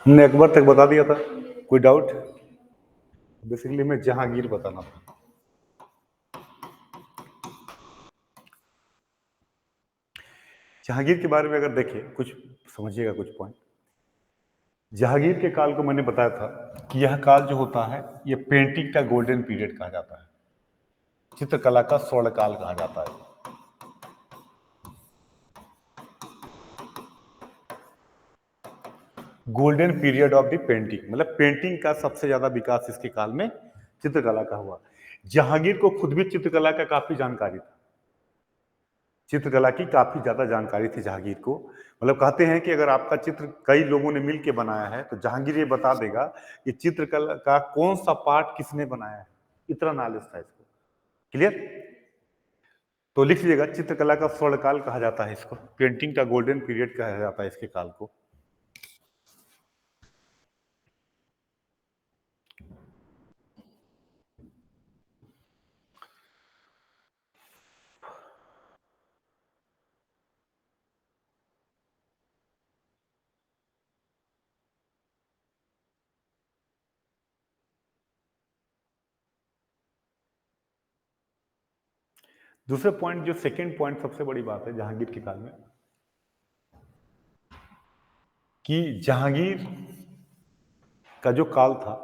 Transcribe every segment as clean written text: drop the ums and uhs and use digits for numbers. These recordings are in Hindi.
हमने अकबर तक बता दिया था, कोई डाउट? बेसिकली मैं जहांगीर बताना था। जहांगीर के बारे में अगर देखें, कुछ समझिएगा कुछ पॉइंट। जहांगीर के काल को मैंने बताया था कि यह काल जो होता है ये पेंटिंग का गोल्डन पीरियड कहा जाता है, चित्रकला का स्वर्ण काल कहा जाता है। Golden period of the painting, मतलब पेंटिंग का सबसे ज्यादा विकास इसके काल में चित्रकला का हुआ। जहांगीर को खुद भी चित्रकला का काफी जानकारी था, चित्रकला की काफी ज्यादा जानकारी थी जहांगीर को। मतलब कहते हैं कि अगर आपका चित्र कई लोगों ने मिलकर बनाया है तो जहांगीर ये बता देगा कि चित्रकला का कौन सा पार्ट किसने बनाया है, इतना नॉलेज था इसको। क्लियर? तो लिख लीजिएगा, चित्रकला का स्वर्ण काल कहा जाता है इसको, पेंटिंग का गोल्डन पीरियड कहा जाता है इसके काल को। दूसरे पॉइंट, जो सेकंड पॉइंट सबसे बड़ी बात है जहांगीर के काल में, कि जहांगीर का जो काल था,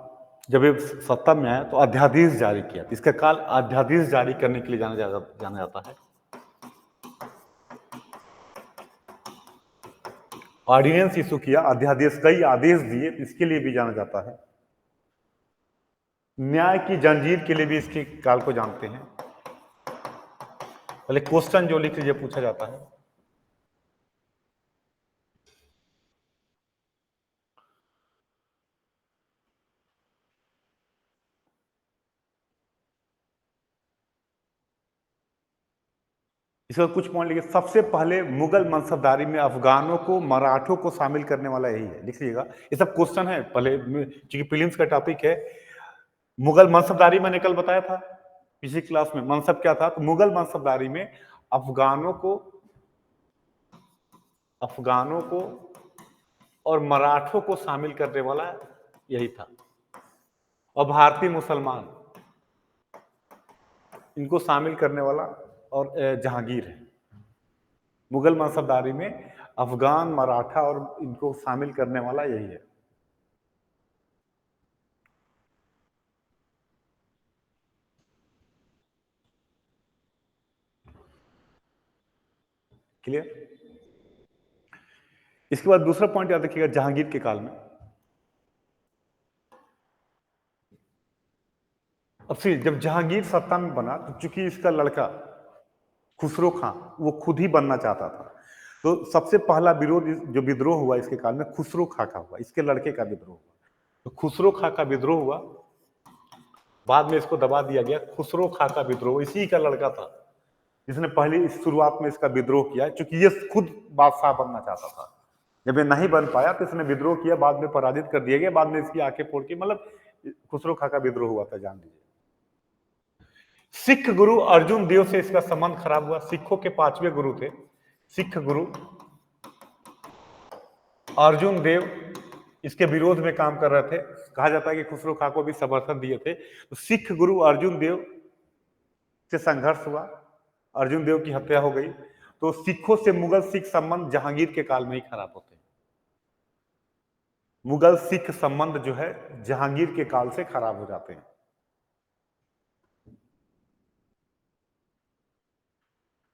जब ये सत्ता में आया तो अध्यादेश जारी किया। इसका काल अध्यादेश जारी करने के लिए जाना जाता है। ऑर्डिनेंस इशू किया, अध्यादेश, कई आदेश दिए, इसके लिए भी जाना जाता है। न्याय की जंजीर के लिए भी इसके काल को जानते हैं। पहले क्वेश्चन जो लिख लीजिए पूछा जाता है, इसका कुछ पॉइंट लिखिए। सबसे पहले मुगल मनसबदारी में अफगानों को, मराठों को शामिल करने वाला यही है, लिख लीजिएगा। ये सब क्वेश्चन है, पहले क्योंकि प्रीलिम्स का टॉपिक है। मुगल मनसबदारी मैंने कल बताया था पिछली क्लास में, मनसब क्या था। तो मुगल मनसबदारी में अफगानों को और मराठों को शामिल करने वाला यही था। और भारतीय मुसलमान, इनको शामिल करने वाला और जहांगीर है। मुगल मनसबदारी में अफगान, मराठा और इनको शामिल करने वाला यही है। क्लियर? इसके बाद दूसरा पॉइंट याद रखिएगा, जहांगीर के काल में, अब फिर जब जहांगीर सत्ता में बना तो चूंकि इसका लड़का खुसरो खां वो खुद ही बनना चाहता था, तो सबसे पहला विरोध जो विद्रोह हुआ इसके काल में खुसरो खां का हुआ, इसके लड़के का विद्रोह हुआ। तो खुसरो खां का विद्रोह हुआ, बाद में इसको दबा दिया गया। खुसरो खां का विद्रोह इसी का लड़का था जिसने पहले इस शुरुआत में इसका विद्रोह किया, क्योंकि ये खुद बादशाह बनना चाहता था। जब ये नहीं बन पाया तो इसने विद्रोह किया, बाद में पराजित कर दिया गया, बाद में इसकी आंखें फोड़ के, मतलब खुसरो खां का विद्रोह हुआ था, जान लीजिए। सिख गुरु अर्जुन देव से इसका संबंध खराब हुआ। सिखों के 5वें गुरु थे सिख गुरु अर्जुन देव, इसके विरोध में काम कर रहे थे। कहा जाता है कि खुसरो खां को भी समर्थन दिए थे। तो सिख गुरु अर्जुन देव से संघर्ष हुआ, अर्जुन देव की हत्या हो गई। तो सिखों से मुगल सिख संबंध जहांगीर के काल में ही खराब होते हैं। मुगल सिख संबंध जो है जहांगीर के काल से खराब हो जाते हैं।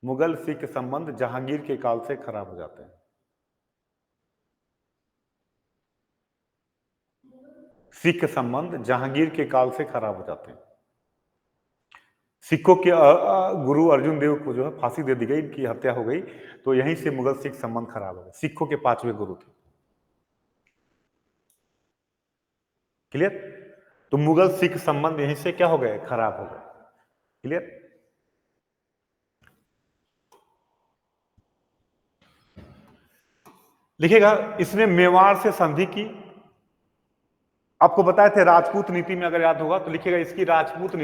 मुगल सिख संबंध जहांगीर के काल से खराब हो जाते हैं। सिख संबंध जहांगीर के काल से खराब हो जाते हैं। सिखों के गुरु अर्जुन देव को जो है फांसी दे दी गई, इनकी हत्या हो गई, तो यहीं से मुगल सिख संबंध खराब हो गए। सिखों के 5वें गुरु थे। क्लियर? तो मुगल सिख संबंध यहीं से क्या हो गए, खराब हो गए। क्लियर? लिखिएगा, इसने मेवाड़ से संधि की। आपको बताए थे राजपूत नीति में, अगर याद होगा तो लिखिएगा, इसकी राजपूत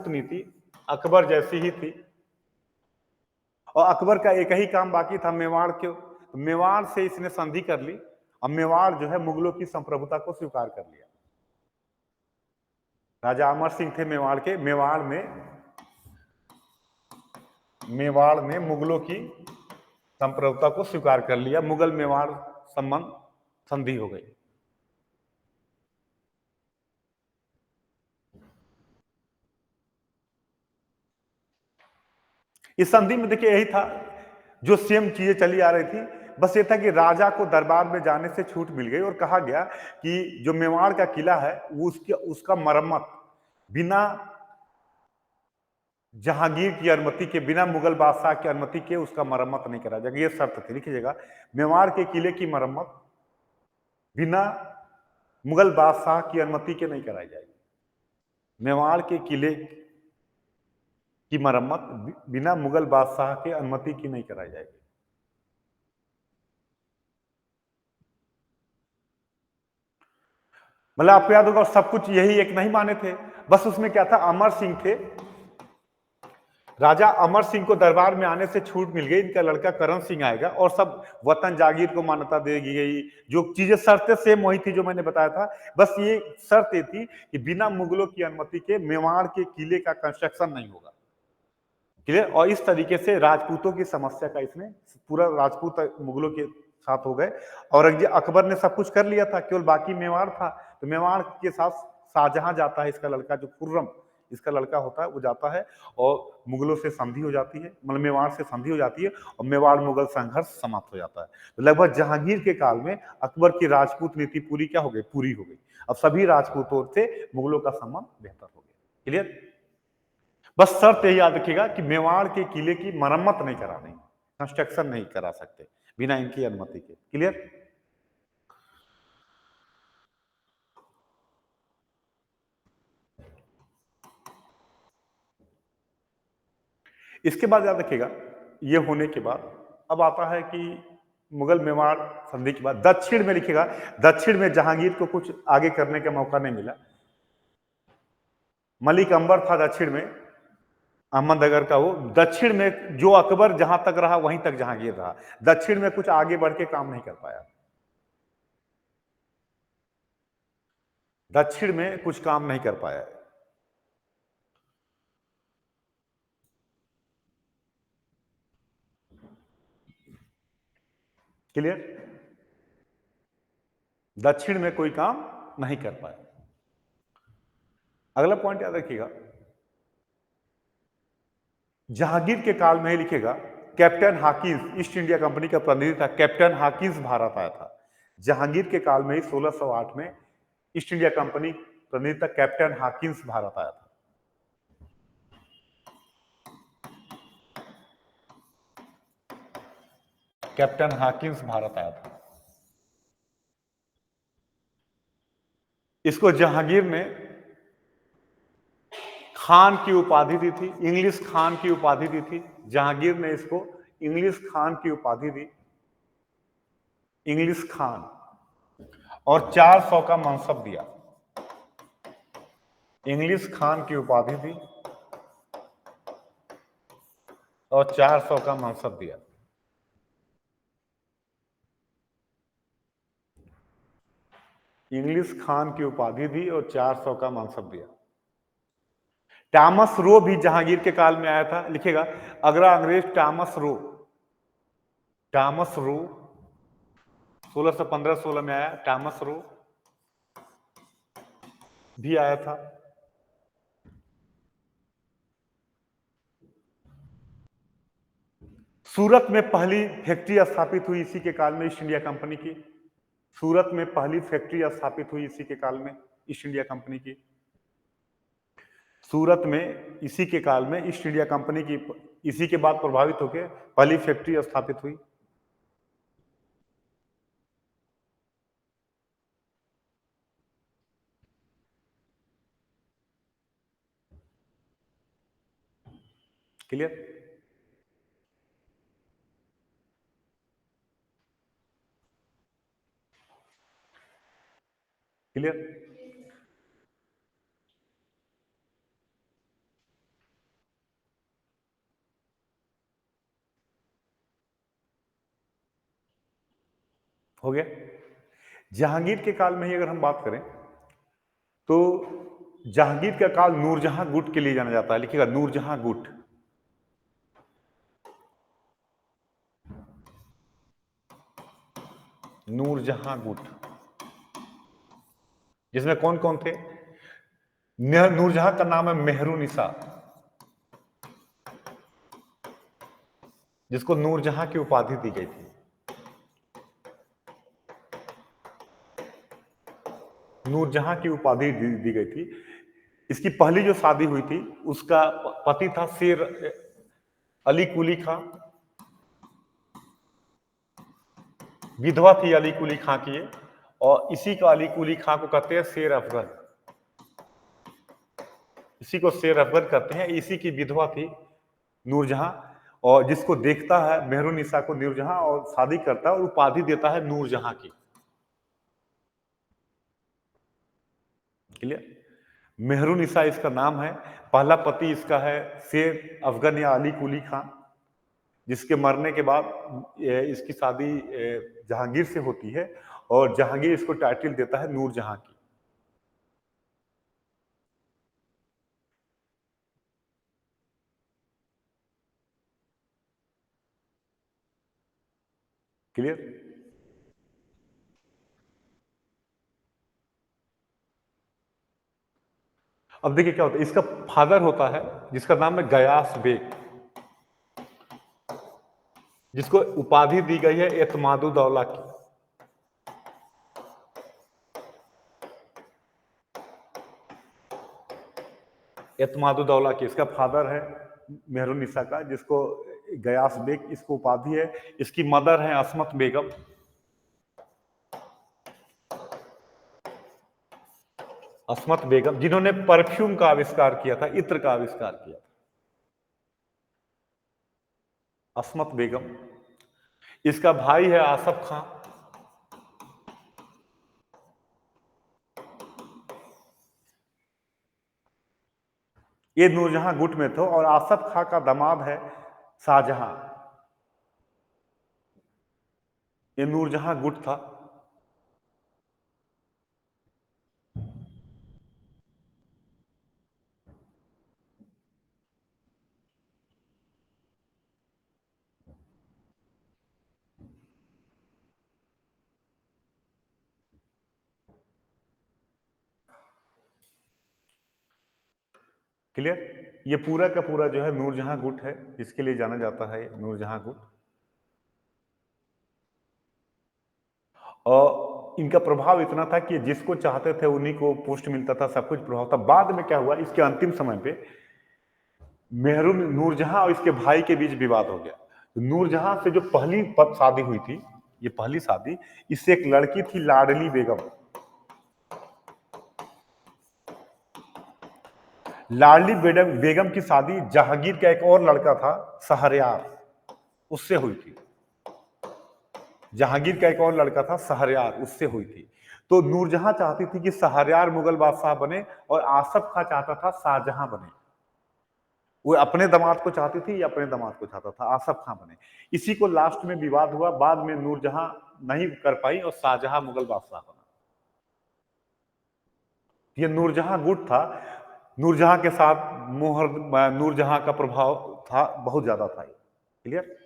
नीति अकबर जैसी ही थी। और अकबर का एक ही काम बाकी था, मेवाड़ से इसने संधि कर ली अब मेवाड़ जो है मुगलों की संप्रभुता को स्वीकार कर लिया। राजा अमर सिंह थे मेवाड़ के। मेवाड़ में मुगलों की संप्रभुता को स्वीकार कर लिया। मुगल मेवाड़ संबंध संधि हो गई। इस संधि में देखिए यही था, जो सेम चीजें चली आ रही थी, बस ये था कि राजा को दरबार में जाने से छूट मिल गई और कहा गया कि जो मेवाड़ का किला है वो उसका मरम्मत बिना जहांगीर की अनुमति के, बिना मुगल बादशाह की अनुमति के उसका मरम्मत नहीं करा जाएगा। ये शर्त थी, लिखिएगा, मेवाड़ के किले की मरम्मत बिना मुगल बादशाह की अनुमति के नहीं कराई जाएगी। मेवाड़ के किले की मरम्मत बिना मुगल बादशाह के अनुमति की नहीं कराई जाएगी। मतलब आपको याद होगा सब कुछ यही एक नहीं माने थे, बस उसमें क्या था, अमर सिंह थे, राजा अमर सिंह को दरबार में आने से छूट मिल गई, इनका लड़का करण सिंह आएगा और सब वतन जागीर को मान्यता दे दी गई। जो चीजें शर्तें सेम वही थी जो मैंने बताया था, बस ये शर्त ये थी कि बिना मुगलों की अनुमति के मेवाड़ के किले का कंस्ट्रक्शन नहीं होगा। क्लियर। और इस तरीके से राजपूतों की समस्या का इसने पूरा, राजपूत मुगलों के साथ हो गए। औरंगजेब अकबर ने सब कुछ कर लिया था, केवल बाकी मेवाड़ था। तो मेवाड़ के साथ शाहजहां जाता है, इसका लड़का जो खुर्रम इसका लड़का होता है वो जाता है और मुगलों से संधि हो जाती है, मतलब मेवाड़ से संधि हो जाती है और मेवाड़ मुगल संघर्ष समाप्त हो जाता है। तो लगभग जहांगीर के काल में अकबर की राजपूत नीति पूरी क्या हो गई, पूरी हो गई। अब सभी राजपूतों से मुगलों का संबंध बेहतर हो गया। क्लियर। बस शर्त यही याद रखिएगा कि मेवाड़ के किले की मरम्मत नहीं करानी, कंस्ट्रक्शन नहीं करा सकते बिना इनकी अनुमति के। क्लियर। इसके बाद याद रखिएगा, ये होने के बाद अब आता है कि मुगल मेवाड़ संधि के बाद दक्षिण में, लिखिएगा, दक्षिण में जहांगीर को कुछ आगे करने का मौका नहीं मिला। मलिक अंबर था दक्षिण में, अहमदनगर का, वो दक्षिण में जो अकबर जहां तक रहा वहीं तक जहांगीर रहा, दक्षिण में कुछ आगे बढ़ के काम नहीं कर पाया। दक्षिण में कुछ काम नहीं कर पाया। क्लियर। दक्षिण में कोई काम नहीं कर पाया। अगला पॉइंट याद रखिएगा, जहांगीर के काल में ही, लिखेगा, captain Hawkins east India company का प्रतिनिधि था। कैप्टन हाकिंस भारत आया था जहांगीर के काल में ही, 1608 में ईस्ट इंडिया कंपनी प्रतिनिधि था, कैप्टन हाकिंस भारत आया था। कैप्टन हाकिंस भारत आया था। इसको जहांगीर ने खान की उपाधि दी थी, इंग्लिश खान की उपाधि दी थी। जहांगीर ने इसको इंग्लिश खान की उपाधि दी, इंग्लिश खान, और 400 का मनसब दिया। इंग्लिश खान की उपाधि दी और 400 का मनसब दिया। इंग्लिश खान की उपाधि दी और 400 का मनसब दिया। टॉमस रो भी जहांगीर के काल में आया था, लिखेगा, अगरा अंग्रेज टॉमस रो, टॉमस रो 1615-16 में आया। टॉमस रो भी आया था। सूरत में पहली फैक्ट्री स्थापित हुई इसी के काल में, ईस्ट इंडिया कंपनी की। सूरत में पहली फैक्ट्री स्थापित हुई इसी के काल में, ईस्ट इंडिया कंपनी की। सूरत में इसी के काल में ईस्ट इंडिया कंपनी की, इसी के बाद प्रभावित होकर पहली फैक्ट्री स्थापित हुई। क्लियर। क्लियर। हो गया। जहांगीर के काल में ही अगर हम बात करें तो जहांगीर का काल नूरजहां गुट के लिए जाना जाता है। लिखिएगा नूरजहां गुट। नूरजहां गुट जिसमें कौन कौन थे? नूरजहां का नाम है मेहरुनिसा, जिसको नूरजहां की उपाधि दी गई थी। नूरजहां की उपाधि दी गई थी। इसकी पहली जो शादी हुई थी उसका पति था शेर अली कुली खां, विधवा थी अली कुली खां की ये, और इसी का अली कुली खां को कहते हैं शेर अफगन। इसी को शेर अफगन कहते हैं। इसी की विधवा थी नूरजहां, और जिसको देखता है मेहरुनिसा को नूरजहां और शादी करता है और उपाधि देता है नूरजहां की। क्लियर? मेहरुनिसा इसका नाम है। पहला पति इसका है शेर अफगन या अली कुली खां, जिसके मरने के बाद इसकी शादी जहांगीर से होती है और जहांगीर इसको टाइटल देता है नूरजहां की। क्लियर? अब देखिए क्या होता है, इसका फादर होता है जिसका नाम है गयास बेग, जिसको उपाधि दी गई है एतमादुद्दौला की। एतमादुद्दौला की इसका फादर है मेहरुनिसा का, जिसको गयास बेग इसको उपाधि है। इसकी मदर है असमत बेगम। असमत बेगम जिन्होंने परफ्यूम का आविष्कार किया था, इत्र का आविष्कार किया था। असमत बेगम। इसका भाई है आसफ खां। ये नूरजहां गुट में थे और आसफ खां का दामाद है शाहजहां। ये नूरजहां गुट था। क्लियर? ये पूरा का पूरा जो है नूरजहां गुट है, इसके लिए जाना जाता है नूरजहां गुट। और इनका प्रभाव इतना था कि जिसको चाहते थे उन्हीं को पोस्ट मिलता था, सब कुछ प्रभाव था। बाद में क्या हुआ, इसके अंतिम समय पे मेहरून नूरजहां और इसके भाई के बीच विवाद हो गया। तो नूरजहां से जो पहली शादी हुई थी, ये पहली शादी, इससे एक लड़की थी लाडली बेगम। लाडली बेगम की शादी जहांगीर का एक और लड़का था शहरयार, उससे हुई थी। जहांगीर का एक और लड़का था शहरयार, उससे हुई थी। तो नूरजहां चाहती थी कि शहरयार मुगल बादशाह बने और आसफ खां चाहता था शाहजहां बने। वो अपने दामाद को चाहती थी या अपने दामाद को चाहता था आसफ खां बने। इसी को लास्ट में विवाद हुआ, बाद में नूरजहां नहीं कर पाई और शाहजहां मुगल बादशाह बना। ये नूरजहां गुट था। नूरजहां के साथ नूरजहां का प्रभाव था, बहुत ज्यादा था। क्लियर?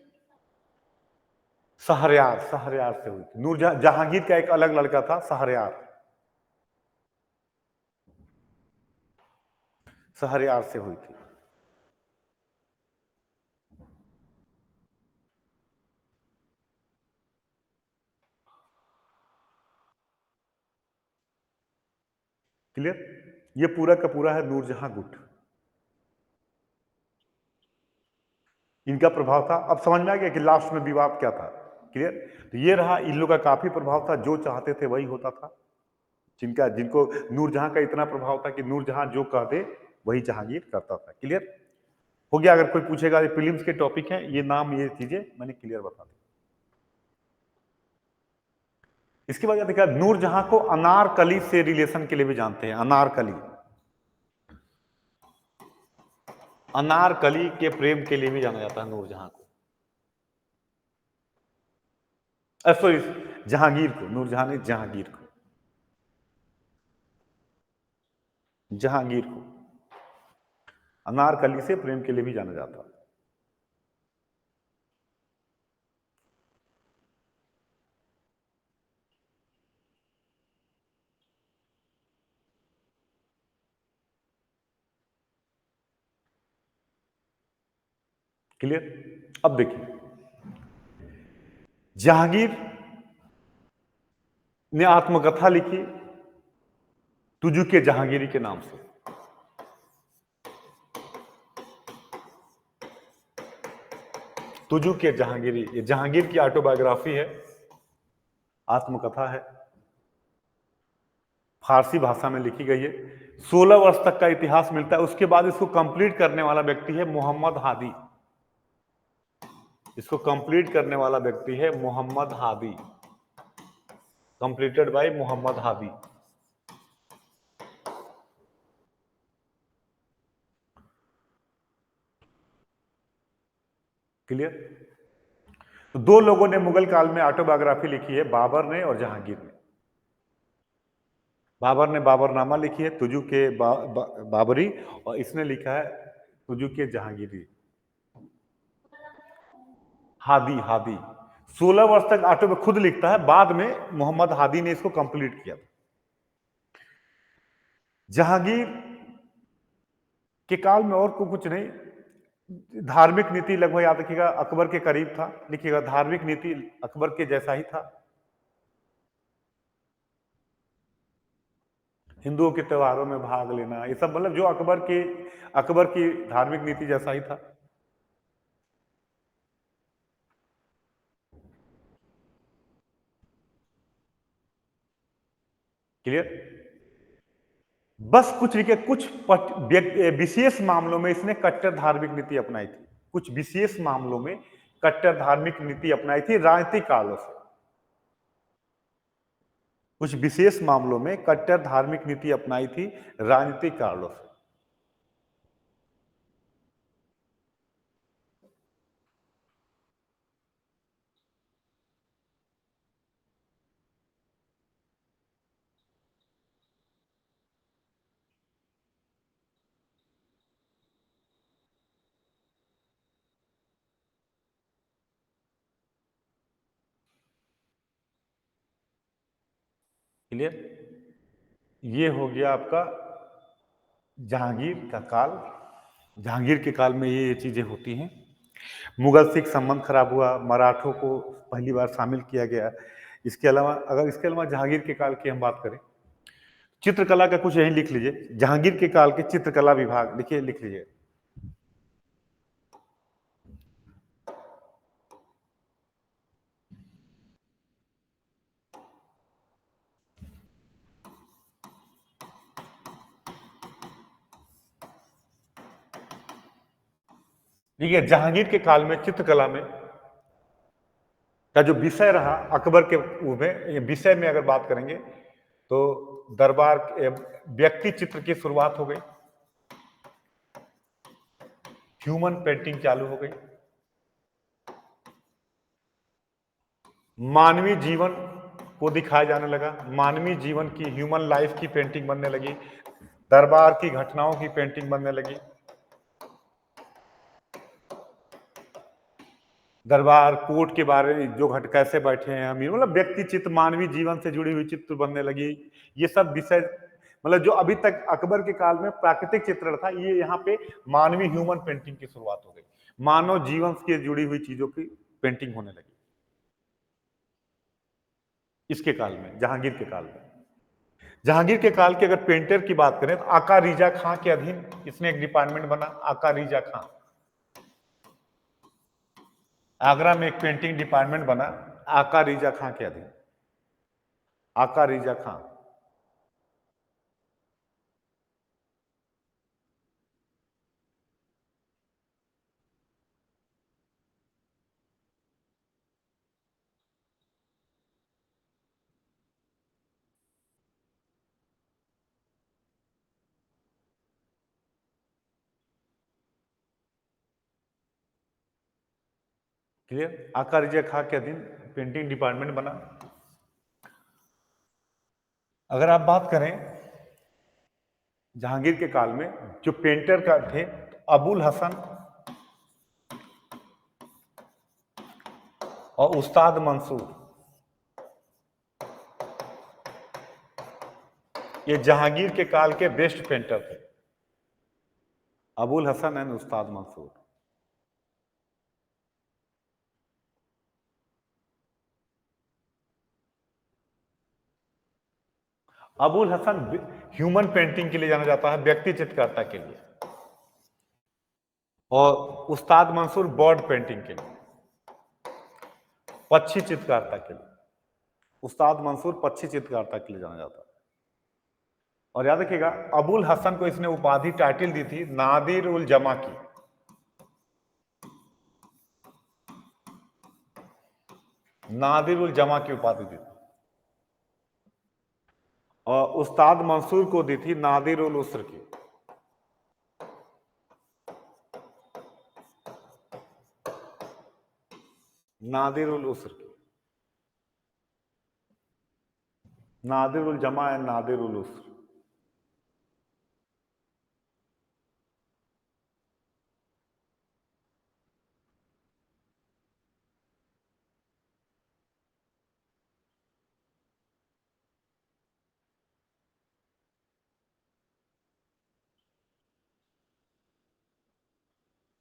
शहरयार, शहरयार से हुई थी। नूरजहां जहांगीर का एक अलग लड़का था शहरयार, शहरयार से हुई थी। क्लियर? ये पूरा का पूरा है नूरजहां गुट। इनका प्रभाव था। अब समझ में आ गया कि लास्ट में विवाद क्या था। क्लियर? तो ये रहा, इन लोगों का काफी प्रभाव था, जो चाहते थे वही होता था। जिनको नूरजहां का इतना प्रभाव था कि नूरजहां जो कह दे वही जहांगीर करता था। क्लियर हो गया? अगर कोई पूछेगा, ये प्रीलिम्स के टॉपिक हैं, ये नाम ये चीजें मैंने क्लियर बता दी। इसके बाद देखा, नूरजहां को अनारकली से रिलेशन के लिए भी जानते हैं। अनारकली, अनारकली के प्रेम के लिए भी जाना जाता है नूरजहां को। सॉरी, जहांगीर को, नूरजहां ने जहांगीर को, जहांगीर को अनारकली से प्रेम के लिए भी जाना जाता है। क्लियर? अब देखिए, जहांगीर ने आत्मकथा लिखी तुझू के जहांगीरी के नाम से। तुझू के जहांगीरी, ये जहांगीर की ऑटोबायोग्राफी है, आत्मकथा है, फारसी भाषा में लिखी गई है। 16 वर्ष तक का इतिहास मिलता है। उसके बाद इसको कंप्लीट करने वाला व्यक्ति है मोहम्मद हादी। इसको कंप्लीट करने वाला व्यक्ति है Mohammad Hadi, completed by Mohammad Hadi. Clear? तो दो लोगों ने मुगल काल में ऑटोबायोग्राफी लिखी है, बाबर ने और जहांगीर ने। बाबर ने बाबरनामा लिखी है तुझू के बाबरी, और इसने लिखा है तुझू के जहांगीरी। हादी, हादी 16 वर्ष तक ऑटो में खुद लिखता है, बाद में मोहम्मद हादी ने इसको कंप्लीट किया। जहांगीर के काल में और को कुछ नहीं, धार्मिक नीति लगभग याद रखिएगा अकबर के करीब था, लिखिएगा धार्मिक नीति अकबर के जैसा ही था। हिंदुओं के त्योहारों में भाग लेना, ये सब मतलब जो अकबर की धार्मिक नीति जैसा ही था। क्लियर? बस कुछ लिखे, विशेष मामलों में इसने कट्टर धार्मिक नीति अपनाई थी। कुछ विशेष मामलों में कट्टर धार्मिक नीति अपनाई थी राजनीतिक कारणों से। कुछ विशेष मामलों में कट्टर धार्मिक नीति अपनाई थी राजनीतिक कारणों से। क्लियर? ये हो गया आपका जहांगीर का काल। जहांगीर के काल में ये चीजें होती हैं। मुगल सिख संबंध खराब हुआ, मराठों को पहली बार शामिल किया गया। इसके अलावा जहांगीर के काल की हम बात करें, चित्रकला का कुछ यही लिख लीजिए, जहांगीर के काल के चित्रकला विभाग देखिए, लिख लीजिए। देखिए जहांगीर के काल में चित्रकला में का जो विषय रहा अकबर के विषय में अगर बात करेंगे तो दरबार व्यक्ति चित्र की शुरुआत हो गई, ह्यूमन पेंटिंग चालू हो गई, मानवीय जीवन को दिखाया जाने लगा, मानवीय जीवन की ह्यूमन लाइफ की पेंटिंग बनने लगी, दरबार की घटनाओं की पेंटिंग बनने लगी, दरबार कोर्ट के बारे में जो कैसे बैठे हैं अमीर, मतलब व्यक्ति चित्र मानवीय जीवन से जुड़ी हुई चित्र बनने लगी। ये सब विषय मतलब जो अभी तक अकबर के काल में प्राकृतिक चित्रण था, ये यहाँ पे मानवीय ह्यूमन पेंटिंग की शुरुआत हो गई, मानव जीवन से जुड़ी हुई चीजों की पेंटिंग होने लगी इसके काल में, जहांगीर के काल में। जहांगीर के काल की अगर पेंटर की बात करें तो आका रिजा खां के अधीन इसने एक डिपार्टमेंट बना, आका रिजा खां। आगरा में एक पेंटिंग डिपार्टमेंट बना आका रिजा खां के अधीन, आका रिजा खां। क्लियर? आका रिजा खां के अधीन पेंटिंग डिपार्टमेंट बना। अगर आप बात करें जहांगीर के काल में जो पेंटर का थे, अबुल हसन और उस्ताद मंसूर, ये जहांगीर के काल के बेस्ट पेंटर थे, Abul Hasan and Ustad Mansoor. Abul Hasan human painting के लिए जाना जाता है, व्यक्ति चित्रकारिता के लिए, और उस्ताद मंसूर बर्ड पेंटिंग के लिए, पक्षी चित्रकारिता के लिए। उस्ताद मंसूर पक्षी चित्रकारिता के लिए जाना जाता है। और याद रखिएगा, अबुल हसन को इसने उपाधि टाइटल दी थी नादिर उल जमा की। नादिर उल जमा की उपाधि दी थी। और उस्ताद मंसूर को दी थी नादिर उल उसर की। नादिर उल उसर की, नादिर उल जमा एंड नादिर उल उसर।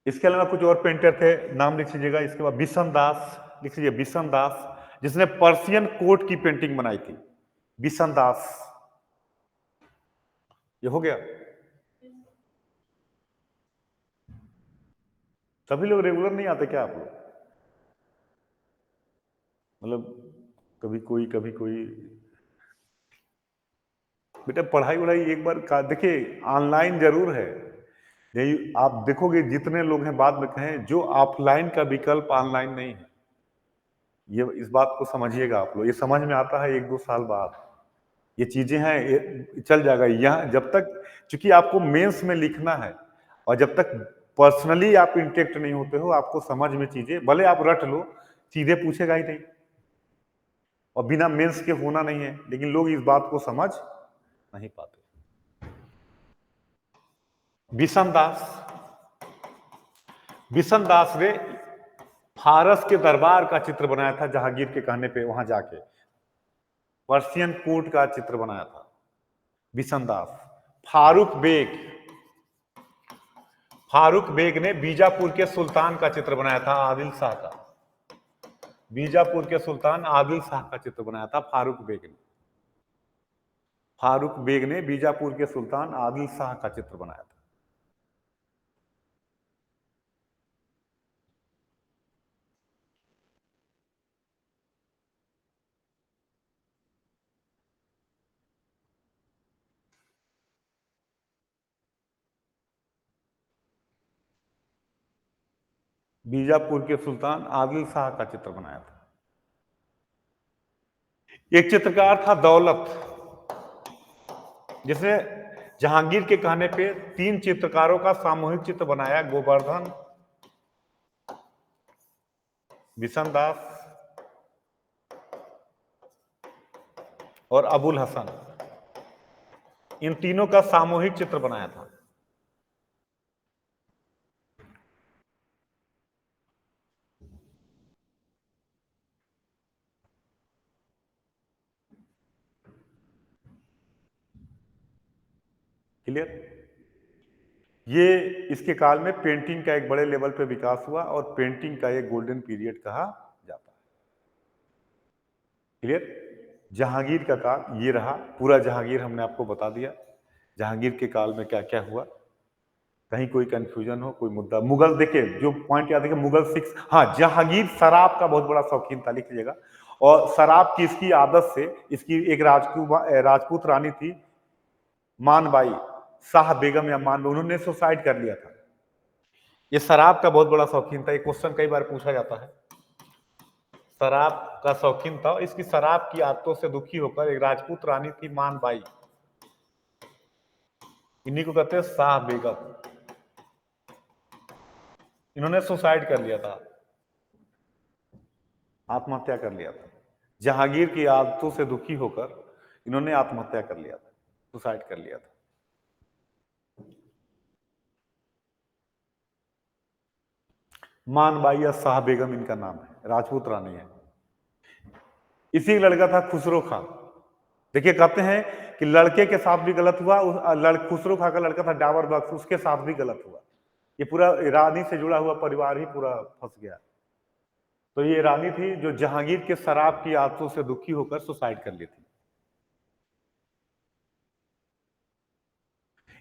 इसके अलावा कुछ और पेंटर थे, नाम लिख लीजिएगा। इसके बाद बिशन दास, लिख लीजिए बिशन दास, जिसने पर्शियन कोट की पेंटिंग बनाई थी। बिशन दास, ये हो गया। सभी लोग रेगुलर नहीं आते क्या आप लोग? मतलब कभी कोई कभी कोई। बेटा पढ़ाई वढ़ाई एक बार का देखिए, ऑनलाइन जरूर है, यही आप देखोगे जितने लोग हैं बाद में कहें जो ऑफलाइन का विकल्प ऑनलाइन नहीं है। ये इस बात को समझिएगा आप लोग, ये समझ में आता है 1-2 साल बाद। ये चीजें हैं, ये चल जाएगा यहाँ जब तक, क्योंकि आपको मेंस में लिखना है, और जब तक पर्सनली आप इंटेक्ट नहीं होते हो, आपको समझ में चीजें, भले आप रट लो, सीधे पूछेगा ही नहीं, और बिना मेंस के होना नहीं है, लेकिन लोग इस बात को समझ नहीं पाते। बिशन दास, बिशन दास ने फारस के दरबार का चित्र बनाया था जहांगीर के कहने पे, वहां जाके पर्शियन कोर्ट का चित्र बनाया था बिशन दास। फारूक बेग, फारूक बेग ने बीजापुर के सुल्तान का चित्र बनाया था आदिल शाह का। बीजापुर के सुल्तान आदिल शाह का चित्र बनाया था फारूक बेग ने। फारूक बेग ने बीजापुर के सुल्तान आदिल शाह का चित्र बनाया था। बीजापुर के सुल्तान आदिल शाह का चित्र बनाया था। एक चित्रकार था दौलत, जिसने जहांगीर के कहने पे 3 चित्रकारों का सामूहिक चित्र बनाया, गोवर्धन, बिशन दास और अबुल हसन। इन तीनों का सामूहिक चित्र बनाया था। क्लियर? ये इसके काल में पेंटिंग का एक बड़े लेवल पे विकास हुआ, और पेंटिंग का एक गोल्डन पीरियड कहा जाता है। क्लियर? जहांगीर का काल ये रहा, पूरा जहांगीर हमने आपको बता दिया, जहांगीर के काल में क्या क्या हुआ। कहीं कोई कंफ्यूजन हो, कोई मुद्दा? मुगल, देखिए जो पॉइंट याद है कि मुगल 6, हाँ, जहांगीर शराब का बहुत बड़ा शौकीन था, लिख लीजिएगा। और शराब की इसकी आदत से, इसकी एक राजपूत रानी थी मानबाई, शाह बेगम या मान, उन्होंने सुसाइड कर लिया था। ये शराब का बहुत बड़ा शौकीन था। ये क्वेश्चन कई बार पूछा जाता है। शराब का शौकीन था, इसकी शराब की आदतों से दुखी होकर एक राजपूत रानी थी मानबाई, इन्हीं को कहते हैं शाह बेगम, इन्होंने सुसाइड कर लिया था, आत्महत्या कर लिया था। जहांगीर की आदतों से दुखी होकर इन्होंने आत्महत्या कर लिया था, सुसाइड कर लिया था। मानबाई या शाह बेगम इनका नाम है, राजपूत रानी है। इसी लड़का था खुसरो खां। देखिए कहते हैं कि लड़के के साथ भी गलत हुआ, खुसरो खां का लड़का था डाबर बख्श, उसके साथ भी गलत हुआ। ये पूरा रानी से जुड़ा हुआ परिवार ही पूरा फंस गया। तो ये रानी थी जो जहांगीर के शराब की आदतों से दुखी होकर सुसाइड कर ली थी।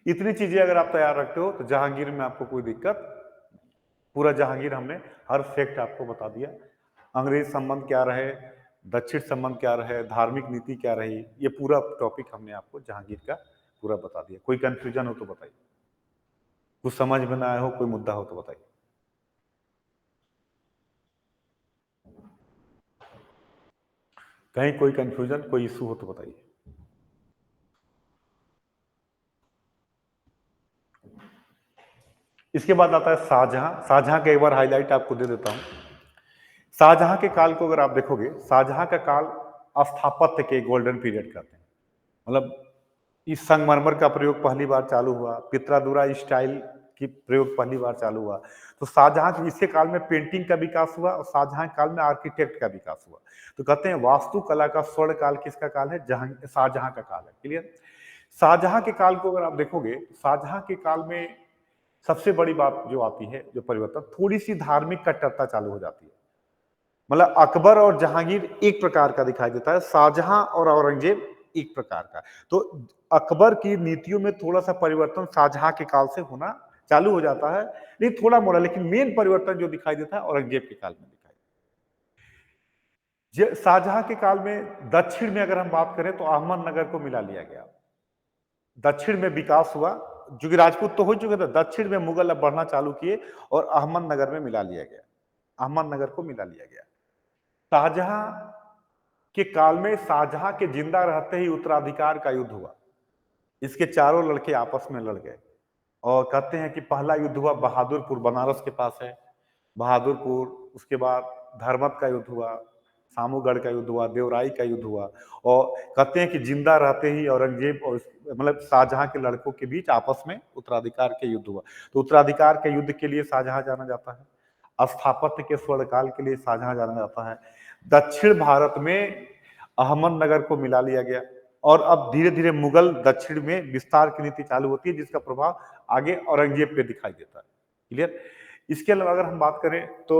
इतनी चीजें अगर आप तैयार रखते हो तो जहांगीर में आपको कोई दिक्कत, पूरा जहांगीर हमने हर फैक्ट आपको बता दिया। अंग्रेज संबंध क्या रहे, दक्षिण संबंध क्या रहे, धार्मिक नीति क्या रही, ये पूरा टॉपिक हमने आपको जहांगीर का पूरा बता दिया। कोई कंफ्यूजन हो तो बताइए, कुछ समझ में ना आया हो, कोई मुद्दा हो तो बताइए। कहीं कोई कंफ्यूजन, कोई इशू हो तो बताइए। इसके बाद आता है शाहजहां। शाहजहां का एक बार हाईलाइट आपको दे देता हूं। शाहजहां के काल को अगर आप देखोगे, शाहजहां का काल स्थापत्य के गोल्डन पीरियड कहते हैं। मतलब इस संगमरमर का प्रयोग पहली बार चालू हुआ, पित्रादुरा स्टाइल की प्रयोग पहली बार चालू हुआ। तो शाहजहां के इसके काल में पेंटिंग का विकास हुआ और शाहजहां के काल में आर्किटेक्ट का विकास हुआ। तो कहते हैं वास्तुकला का स्वर्ण काल किसका काल है? शाहजहां का काल है। क्लियर? शाहजहां के काल को अगर आप देखोगे, शाहजहां के काल में सबसे बड़ी बात जो आती है, जो परिवर्तन, थोड़ी सी धार्मिक कट्टरता चालू हो जाती है। मतलब अकबर और जहांगीर एक प्रकार का दिखाई देता है, शाहजहां और औरंगजेब एक प्रकार का। तो अकबर की नीतियों में थोड़ा सा परिवर्तन शाहजहां के काल से होना चालू हो जाता है, नहीं थोड़ा मोड़ा, लेकिन मेन परिवर्तन जो दिखाई देता है औरंगजेब के काल में दिखाई देता है। शाहजहां के काल में दक्षिण में अगर हम बात करें तो अहमदनगर को मिला लिया गया। दक्षिण में विकास हुआ, जो कि राजपूत तो हो चुके थे, दक्षिण में मुगल अब बढ़ना चालू किए और अहमदनगर में मिला लिया गया, अहमदनगर को मिला लिया गया। शाहजहां के काल में शाहजहां के जिंदा रहते ही उत्तराधिकार का युद्ध हुआ। इसके चारों लड़के आपस में लड़ गए और कहते हैं कि पहला युद्ध हुआ बहादुरपुर, बनारस के पास है बहादुरपुर। उसके बाद धर्मत का युद्ध हुआ, सामूगढ़ का युद्ध हुआ, देवराई का युद्ध हुआ। और कहते हैं कि जिंदा रहते ही औरंगजेब और मतलब शाहजहां के लड़कों के बीच आपस में उत्तराधिकार के युद्ध हुआ। तो उत्तराधिकार के युद्ध के लिए शाहजहां जाना जाता है, स्थापत्य के स्वर्णकाल के लिए शाहजहां जाना जाता है। दक्षिण भारत में अहमदनगर को मिला लिया गया और अब धीरे धीरे मुगल दक्षिण में विस्तार की नीति चालू होती है, जिसका प्रभाव आगे औरंगजेब पे दिखाई देता है। क्लियर? इसके अलावा अगर हम बात करें तो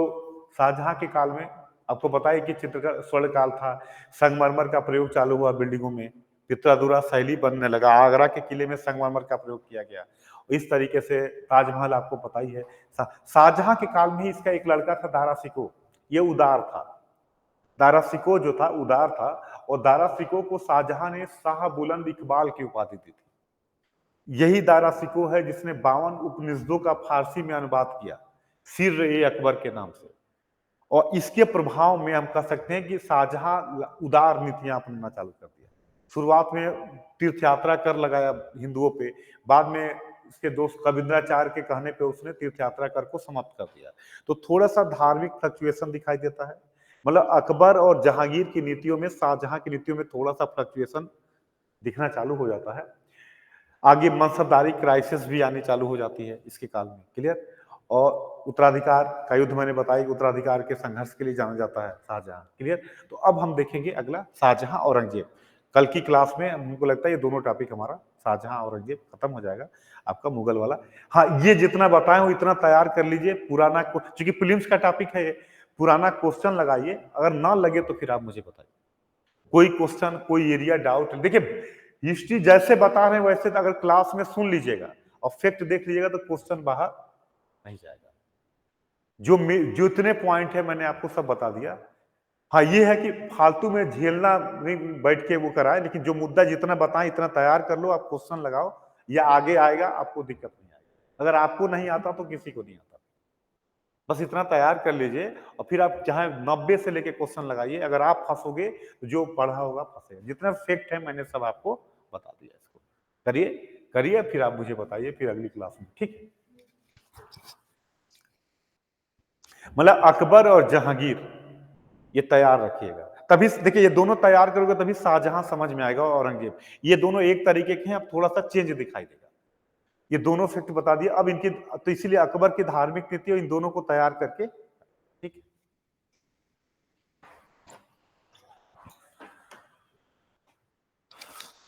शाहजहां के काल में आपको पता है कि चित्रकार स्वर्ण काल था, संगमरमर का प्रयोग चालू हुआ बिल्डिंगों में, पित्रादुरा शैली बनने लगा, आगरा के किले में संगमरमर का प्रयोग किया गया। इस तरीके से ताजमहल आपको पता ही है। शाहजहां के काल में इसका एक लड़का था दारा शिकोह, ये उदार था। दारा शिकोह जो था उदार था और दारा शिकोह को शाहजहां ने शाह बुलंद इकबाल की उपाधि दी थी। यही दारा शिकोह है जिसने 52 उपनिषदों का फारसी में अनुवाद किया, सिर ए अकबर के नाम से। और इसके प्रभाव में हम कह सकते हैं कि शाहजहां उदार नीतियां अपनाना चालू कर दिया। शुरुआत में तीर्थ यात्रा कर लगाया हिंदुओं पे, बाद में उसके दोस्त कविंद्राचार्य के कहने पे उसने तीर्थ यात्रा कर को समाप्त कर दिया। तो थोड़ा सा धार्मिक फ्लक्चुएशन दिखाई देता है। मतलब अकबर और जहांगीर की नीतियों में शाहजहां की नीतियों में थोड़ा सा फ्लक्चुएशन दिखना चालू हो जाता है। आगे मनसबदारी क्राइसिस भी आनी चालू हो जाती है इसके काल में। क्लियर? और उत्तराधिकार का युद्ध मैंने बताया कि उत्तराधिकार के संघर्ष के लिए जाना जाता है शाहजहां। क्लियर? तो अब हम देखेंगे अगला शाहजहां औरंगजेब। कल की क्लास में हमको लगता है ये दोनों टॉपिक हमारा शाहजहां औरंगजेब खत्म हो जाएगा, आपका मुगल वाला। हाँ, ये जितना बताए हो इतना तैयार कर लीजिए, पुराना चूंकि प्रीलिम्स का टॉपिक है, पुराना क्वेश्चन लगाइए, अगर ना लगे तो फिर आप मुझे बताइए। कोई क्वेश्चन, कोई एरिया डाउट, देखिए हिस्ट्री जैसे बता रहे हैं वैसे तो अगर क्लास में सुन लीजिएगा और फैक्ट देख लीजिएगा तो क्वेश्चन बाहर नहीं जाएगा। जो इतने पॉइंट है मैंने आपको सब बता दिया। हाँ, ये है कि फालतू में झेलना नहीं, बैठ के वो कराए, लेकिन जो मुद्दा जितना बताएं इतना तैयार कर लो, आप क्वेश्चन लगाओ, या आगे आएगा, आपको दिक्कत नहीं आएगी। अगर आपको नहीं आता तो किसी को नहीं आता, बस इतना तैयार कर लीजिए और फिर आप चाहे 90 से लेके क्वेश्चन लगाइए। अगर आप फंसोगे तो जो पढ़ा होगा फंसेगा। जितना फैक्ट है मैंने सब आपको बता दिया। इसको करिए करिए, फिर आप मुझे बताइए फिर अगली क्लास में। ठीक है? मतलब अकबर और जहांगीर ये तैयार रखिएगा। तभी देखिए, ये दोनों तैयार करोगे तभी शाहजहां समझ में आएगा और औरंगजेब। ये दोनों एक तरीके के हैं, अब थोड़ा सा चेंज दिखाई देगा। ये दोनों फैक्ट बता दिए। अब इनकी, तो इसीलिए अकबर की धार्मिक नीति और इन दोनों को तैयार करके, ठीक है।